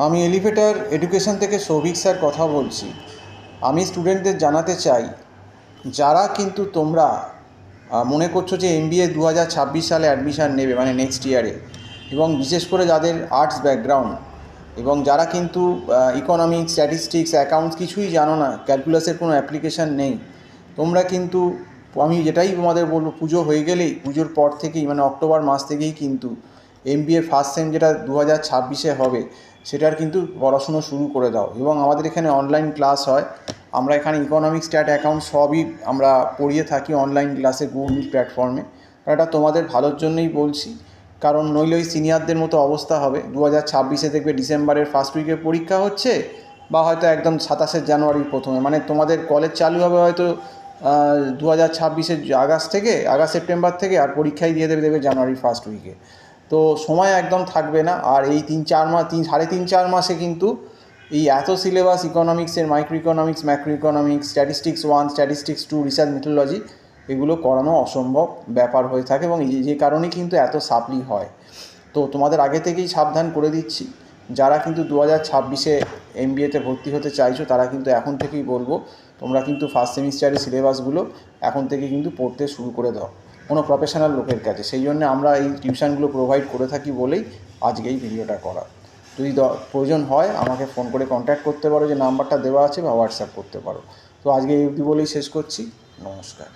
আমি elevator education থেকে Souvik sir কথা বলছি। আমি স্টুডেন্টদের জানাতে চাই, যারা কিন্তু তোমরা মনে করছো যে MBA 2026 সালে অ্যাডমিশান নেবে, মানে নেক্সট ইয়ারে, এবং বিশেষ করে যাদের আর্টস ব্যাকগ্রাউন্ড এবং যারা কিন্তু ইকোনমিক্স, স্ট্যাটিস্টিক্স, অ্যাকাউন্টস কিছুই জানো না, ক্যালকুলাসের কোনো অ্যাপ্লিকেশান নেই, তোমরা কিন্তু, আমি যেটাই তোমাদের বলবো, পুজো হয়ে গেলেই, পুজোর পর থেকেই, মানে অক্টোবর মাস থেকেই কিন্তু MBA ফার্স্ট সেম যেটা 2026-এ হবে, সেটার কিন্তু পড়াশুনো শুরু করে দাও। এবং আমাদের এখানে অনলাইন ক্লাস হয়। আমরা এখানে ইকোনমিক্স, স্ট্যাট, অ্যাকাউন্ট সবই আমরা পড়িয়ে থাকি অনলাইন ক্লাসে গুগল মিট প্ল্যাটফর্মে। এটা তোমাদের ভালোর জন্যই বলছি, কারণ নইলে ওই সিনিয়রদের মতো অবস্থা হবে। 2026-এ দেখবে ডিসেম্বরের ফার্স্ট উইকে পরীক্ষা হচ্ছে, বা হয়তো একদম 27শে জানুয়ারির প্রথমে, মানে তোমাদের কলেজ চালু হবে হয়তো 2026-এর আগস্ট সেপ্টেম্বর থেকে, আর পরীক্ষাই দিয়ে দেবে জানুয়ারির ফার্স্ট উইকে। তো সময় একদম থাকবে না। আর এই 3-4 মাস, সাড়ে তিন চার মাসে কিন্তু এই এত সিলেবাস, ইকোনমিক্সের micro economics, macro economics, statistics 1, statistics 2, research methodology, এগুলো করানো অসম্ভব ব্যাপার হয়ে থাকে, এবং যে কারণেই কিন্তু এত সাপ্লি হয়। তো তোমাদের আগে থেকেই সাবধান করে দিচ্ছি, যারা কিন্তু 2026-এ MBAতে ভর্তি হতে চাইছো, তারা কিন্তু এখন থেকেই বলবো, তোমরা কিন্তু ফার্স্ট সেমিস্টারের সিলেবাসগুলো এখন থেকে কিন্তু পড়তে শুরু করে দাও কোনো প্রফেশনাল লোকের কাছে। সেই জন্য আমরা এই টিউশানগুলো প্রোভাইড করে থাকি বলেই আজকে এই ভিডিওটা করা। যদি প্রয়োজন হয় আমাকে ফোন করে কন্ট্যাক্ট করতে পারো, যে নাম্বারটা দেওয়া আছে, বা হোয়াটসঅ্যাপ করতে পারো। তো আজকে এই অবধি বলেই শেষ করছি। নমস্কার।